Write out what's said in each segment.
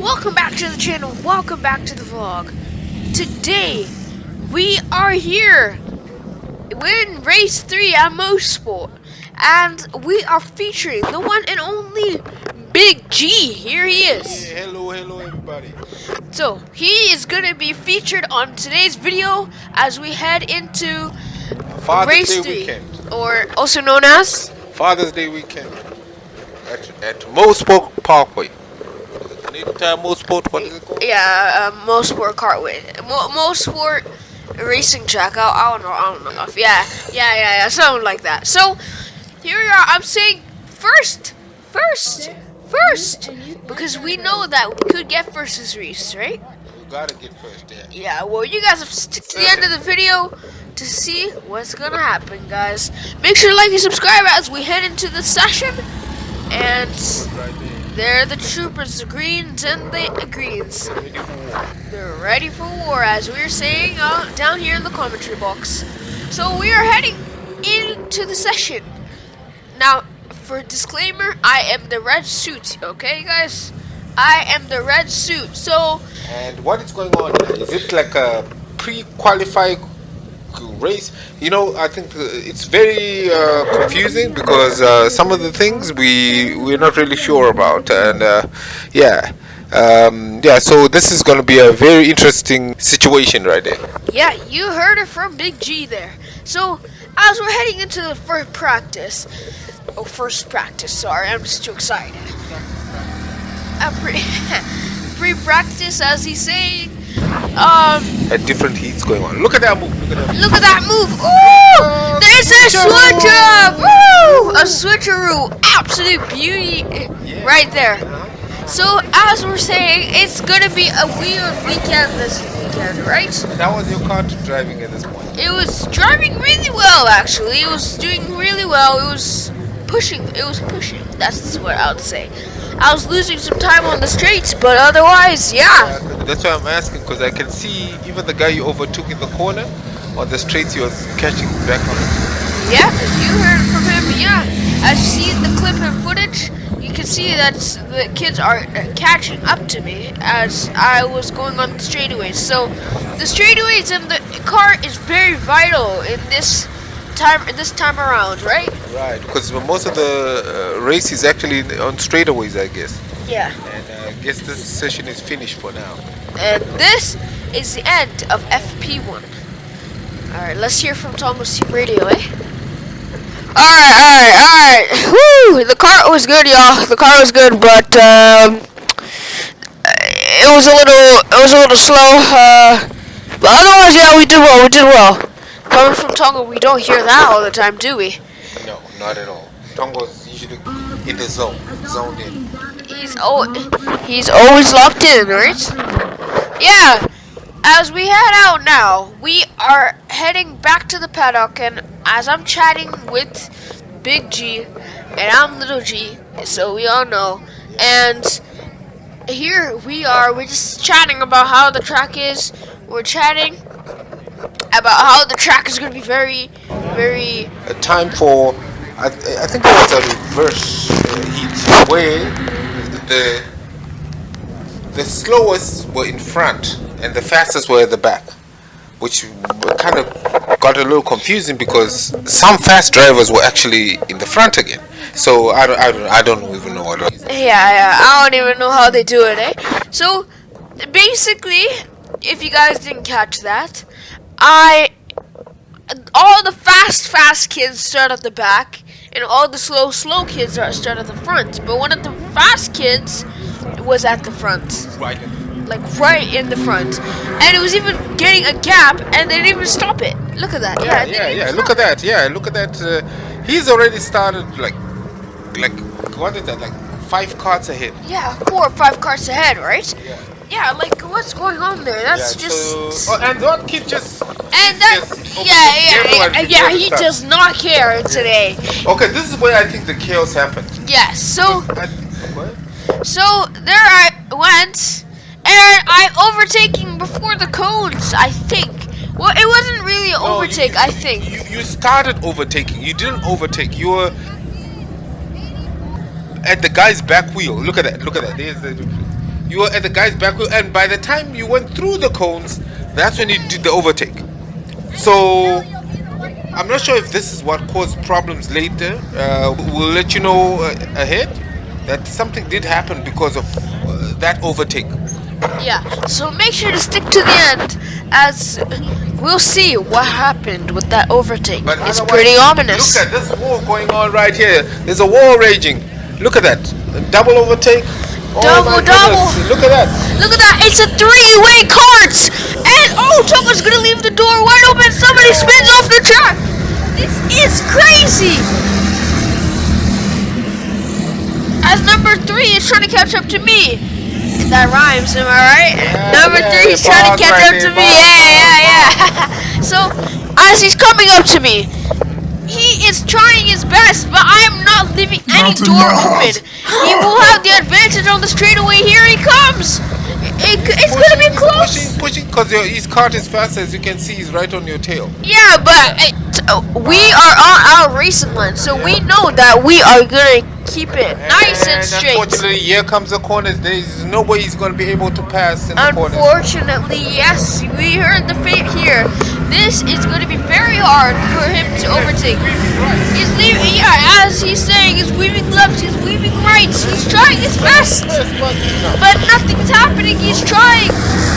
Welcome back to the channel, welcome back to the vlog. Today, we are here in race 3 at Motorsport, and we are featuring the one and only Big G. Here he is. Yeah, hello everybody. So, he is going to be featured on today's video as we head into Father's race Day 3, weekend. or also known as Father's Day weekend at Motorsport Parkway. Motorsport, what is it called? Yeah, Motorsport Cartway, Motorsport Racing Track. I don't know. Yeah, something like that. So here we are. I'm saying first, because we know that we could get first this race, right? You gotta get first, yeah. Yeah. Well, you guys have to stick to the end of the video to see what's gonna happen, guys. Make sure to like and subscribe as we head into the session. And they're the troopers, the greens and the greens. They're ready for war, as we were saying down here in the commentary box. So we are heading into the session. Now, for disclaimer, I am the red suit, okay, guys? I am the red suit. So, and what is going on here? Is it like a pre-qualified race? You know, I think it's very confusing because some of the things we're not really sure about, and so this is going to be a very interesting situation right there. Yeah, you heard it from Big G there. So as we're heading into the first practice, sorry, I'm just too excited. Pre-practice, as he's saying. At different heats going on. Look at that move. Look at that move. Ooh! There's a switch up. Woo! A switcheroo. Absolute beauty right there. So, as we're saying, it's going to be a weird weekend this weekend, right? That was your car driving at this point. It was driving really well, actually. It was doing really well. It was pushing. That's what I would say. I was losing some time on the straights, but otherwise, yeah. That's why I'm asking, because I can see even the guy you overtook in the corner on the straights, he was catching back on it. Yeah, you heard from him, yeah. As you see in the clip and footage, you can see that the kids are catching up to me as I was going on the straightaways. So, the straightaways and the car is very vital in this time around, right? Right, because most of the race is actually on straightaways, I guess. Yeah. And I guess this session is finished for now. And this is the end of FP1. Alright, let's hear from Thomas Team Radio, eh? Alright. Woo! The car was good, y'all. The car was good, but it was a little slow. But otherwise, yeah, we did well. Coming from Tonga, we don't hear that all the time, do we? No, not at all. Tonga's usually in the zoned in. He's always locked in, right? Yeah. As we head out now, we are heading back to the paddock, and as I'm chatting with Big G, and I'm Little G, so we all know, and here we're just chatting about how the track is. We're chatting about how the track is going to be very A time for, I think it was a reverse heat where the slowest were in front and the fastest were at the back, which kind of got a little confusing because some fast drivers were actually in the front again. So I don't even know what. Yeah, I don't even know how they do it, eh? So basically, if you guys didn't catch that, all the fast kids start at the back, and all the slow kids start at the front. But one of the fast kids was at the front, right in the front, and it was even getting a gap, and they didn't even stop it. Look at that. Look at that. Yeah, look at that. He's already started like what is that? Like 5 cars ahead. Yeah, 4 or 5 cars ahead, right? Yeah. Yeah, like what's going on there? That's just. And that kid just. And he does not care today. Okay, this is where I think the chaos happened. Yes. So there I went, and I overtaking before the cones, I think. Well, it wasn't really an overtake, I think. You started overtaking. You didn't overtake. You were at the guy's back wheel. Look at that. There's the. You were at the guy's back wheel, and by the time you went through the cones, that's when you did the overtake. So I'm not sure if this is what caused problems later. We'll let you know ahead that something did happen because of that overtake. Yeah, so make sure to stick to the end, as we'll see what happened with that overtake. But It's otherwise, pretty ominous. Look at this war going on right here. There's a war raging. Look at that. A double overtake. Oh my goodness. Look at that. Look at that. It's a three-way cart. And, oh, Tomo's going to leave the door wide open. Somebody spins off the track. This is crazy. As number 3 is trying to catch up to me. That rhymes, am I right? Yeah, number 3 is trying to catch up to me. Yeah. So, as he's coming up to me, he is trying his best, but I am not leaving any door open. He will have the advantage on the straightaway. Here he comes. It's going to be close. Pushing, because his cart is fast, as you can see. He's right on your tail. Yeah, but we are on our racing line, so we know that we are going to keep it nice and straight. Unfortunately, here comes the corners. There's no way he's going to be able to pass in the corners. Unfortunately, yes, we heard the fate here. This is going to be very hard for him to overtake. He's leaving, yeah, as he's saying, he's weaving left, he's weaving right. He's trying his best, but nothing's happening. He's trying.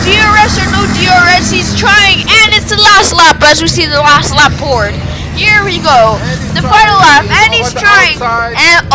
DRS or no DRS, he's trying, and it's the last lap as we see the last lap board. Here we go, the final lap, and he's trying, and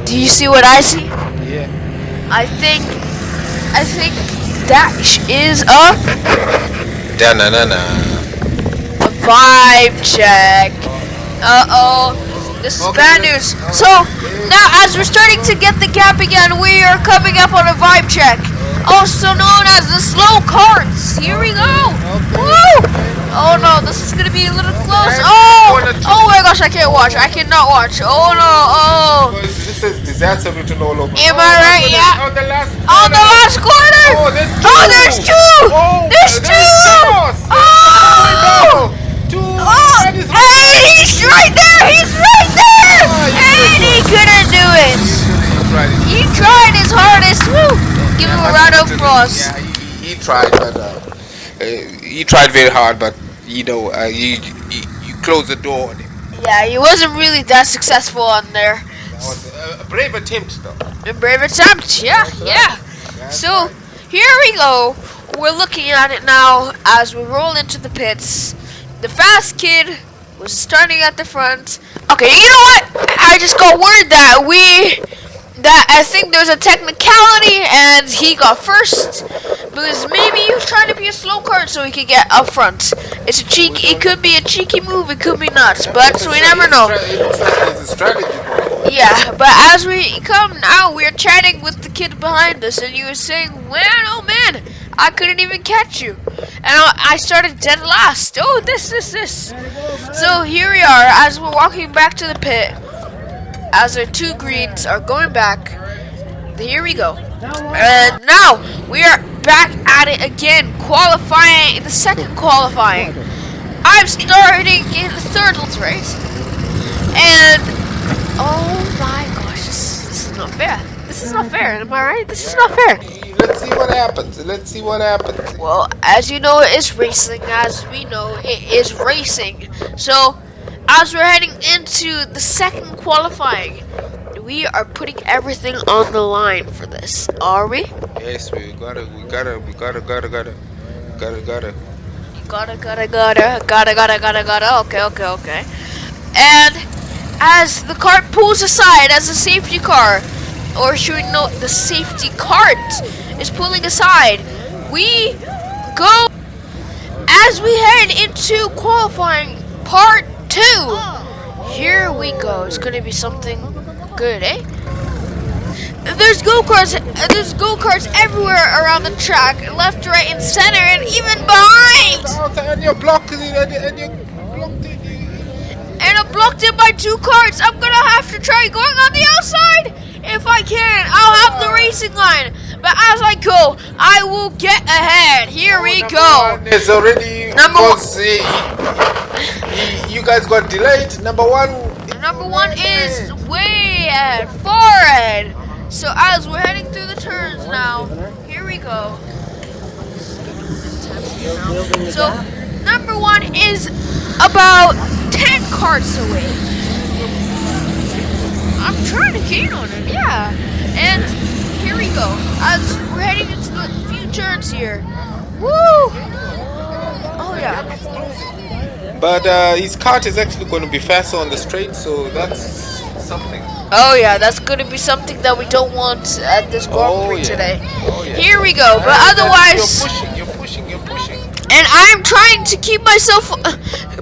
do you see what I see? Yeah. I think that is a vibe check. This is bad news. So now, as we're starting to get the gap again, we are coming up on a vibe check, also known as the slow carts. Here we go. Woo! Oh no, this is gonna be a little close. Oh my gosh, I can't watch. I cannot watch. Oh no. This is disaster written all over. Am I right? Yeah. On the last corner. There's two. There's two. And he's right there. And he couldn't do it. He tried his hardest. Woo. Give him a round of applause. Yeah, he tried, but he tried very hard, but you closed the door on him. Yeah, he wasn't really that successful on there. That was a brave attempt, though. A brave attempt, yeah. So, here we go. We're looking at it now as we roll into the pits. The fast kid was starting at the front. Okay, you know what? I just got word that I think there's a technicality and he got first because maybe he was trying to be a slow cart so he could get up front. It could be a cheeky move, it could be not, but we never know. It looks like there's a strategy. Yeah, but as we come now, we're chatting with the kid behind us, and he was saying, "Man, oh man, I couldn't even catch you, and I started dead last. Oh, this." So here we are, as we're walking back to the pit, as our two greens are going back. Here we go, and now we are back at it again, qualifying the second qualifying. I'm starting in third race, and oh my gosh, this is not fair. This is not fair. Am I right? This is not fair. Let's see what happens. Well, as you know, it's racing. As we know, it is racing. So, as we're heading into the second qualifying, we are putting everything on the line for this. Are we? Yes, we gotta. Okay. And as the cart pulls aside, as the safety car, or should we note the safety cart is pulling aside, we go as we head into qualifying part 2. Here we go. It's gonna be something good, eh? There's go-karts everywhere around the track, left, right, and center, and even behind. And you're blocked. And I'm blocked in by 2 carts. I'm gonna have to try going on the outside. If I can, I'll have the racing line. But as I go, I will get ahead. Here we go. It's already you guys got delayed. Number one is way far ahead. So as we're heading through the turns now, here we go. So number 1 is about 10 carts away. I'm trying to gain on it, yeah. And here we go. As we're heading into the few turns here. Woo! Oh yeah. But his cart is actually going to be faster on the straight, so that's something. Oh yeah, that's gonna be something that we don't want at this Grand Prix today. Oh, yeah. Here we go, but otherwise, You're pushing. and I'm trying to keep myself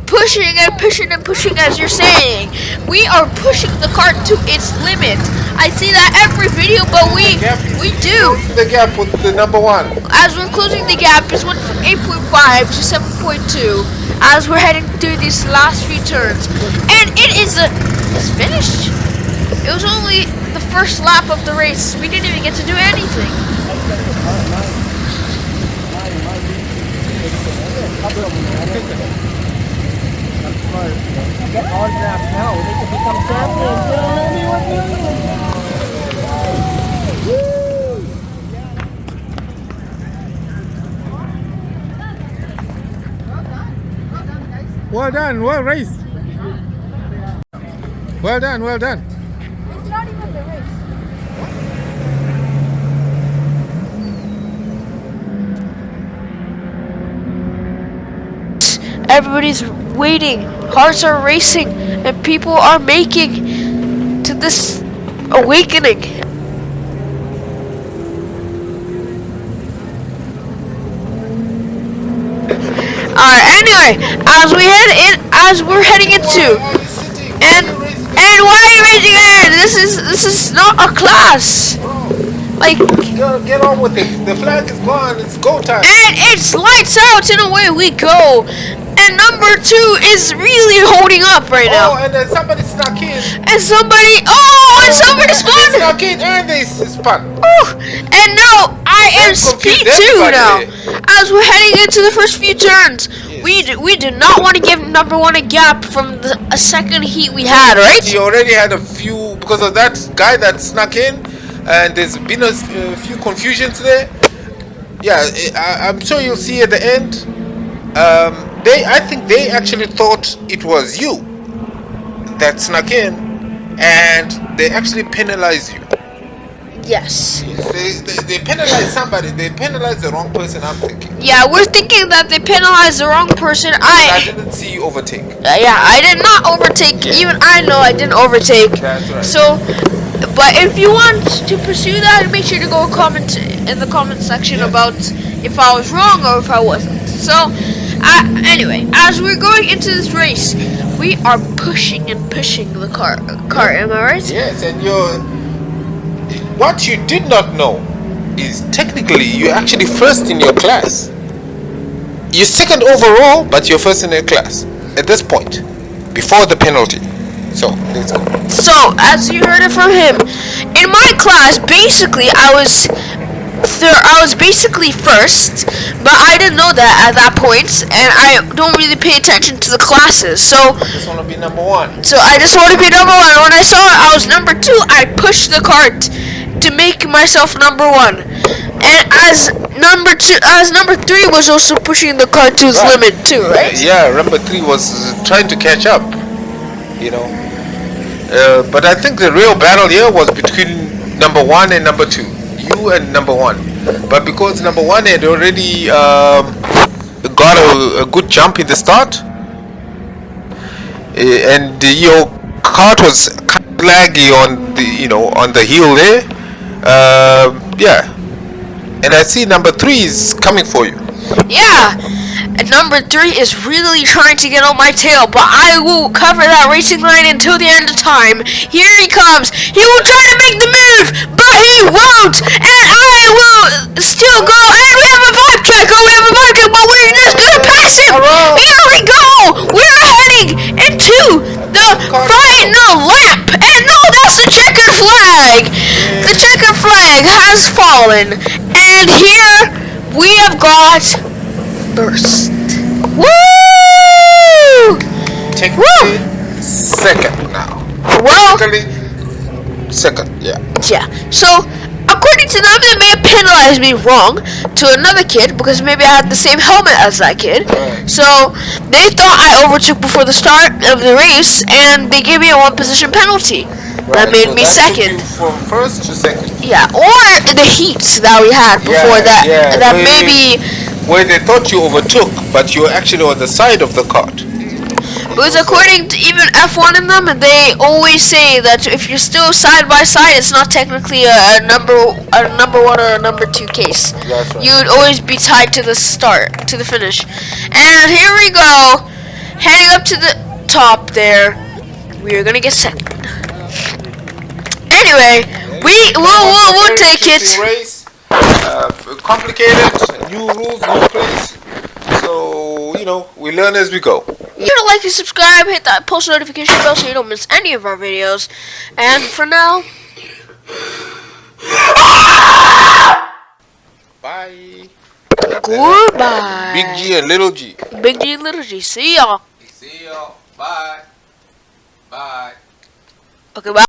pushing and pushing as you're saying. We are pushing the cart to its limit. I see that every video, but we do. The gap with the number 1. As we're closing the gap, it's went from 8.5 to 7.2 as we're heading through these last few turns. And it's finished. It was only the first lap of the race. We didn't even get to do anything. Get autographs now. They can become champions. Well done, well raced. Well done. It's not even the race. Everybody's waiting, hearts are racing, and people are making to this awakening. Alright, anyway, as we're heading into, and why are you raising your hand? This is not a class. Like, Get on with it. The flag is gone. It's go time. and it's lights out and away we go. And number 2 is really holding up right now. Oh, and then somebody snuck in. And somebody spun. Snuck in and they spun. Oh, and now I am speed 2 now. As we're heading into the first few turns, we do not want to give number 1 a gap from a second heat we had, right? He already had a few because of that guy that snuck in, and there's been a few confusions there. Yeah, I'm sure you'll see at the end. I think they actually thought it was you that snuck in, and they actually penalized you. Yes. They penalized somebody. They penalized the wrong person, I'm thinking. Yeah, we're thinking that they penalized the wrong person. I didn't see you overtake. Yeah, I did not overtake. Even I know I didn't overtake. That's right. So, but if you want to pursue that, make sure to go comment in the comment section about if I was wrong or if I wasn't. So, anyway, as we're going into this race, we are pushing and pushing the car. Am I right? Yes, and what you did not know is technically you're actually first in your class. You're second overall, but you're first in your class at this point, before the penalty. So, let's go. So, as you heard it from him, in my class, basically, I was basically first, but I didn't know that at that point, and I don't really pay attention to the classes. So, I just want to be number 1. So I just want to be number 1. When I saw I was number 2, I pushed the cart to make myself number 1. And as number 3 was also pushing the cart to its limit too, right? Yeah, number 3 was trying to catch up. You know. But I think the real battle here was between number 1 and number 2. You and number 1. But because number 1 had already got a good jump in the start, and your cart was kind of laggy on the hill there. Yeah, and I see number 3 is coming for you. Yeah, and number 3 is really trying to get on my tail, but I will cover that racing line until the end of time. Here he comes. He will try to make the move, but he won't, and I will still go. And we have a vibe tracker, but we're just gonna pass him. Here we go. We're heading into the final lap, and no, that's the checkered flag. The checkered flag has fallen, and here we have got first. Woo! Technically second now. Well, Technically second, yeah. Yeah. So, according to them, they may penalize me wrong to another kid because maybe I had the same helmet as that kid. Right. So, they thought I overtook before the start of the race, and they gave me a one position penalty. That Right, made so me that took second. you from first to second. Yeah, or the heats that we had before that. Yeah, That where maybe where they thought you overtook, but you were actually on the side of the cart. because according to even F1 in them, they always say that if you're still side by side, it's not technically a number one or a number two case. That's right. You'd always be tied to the start, to the finish. And here we go, heading up to the top there. We're gonna get second. Anyway, we'll take it. Race, complicated, new rules, new place. So we learn as we go. You gotta like and subscribe, hit that post notification bell so you don't miss any of our videos. And for now, Bye. goodbye. Big G and little G. Big G and little G. See y'all. See y'all. Bye. Bye. Okay, bye.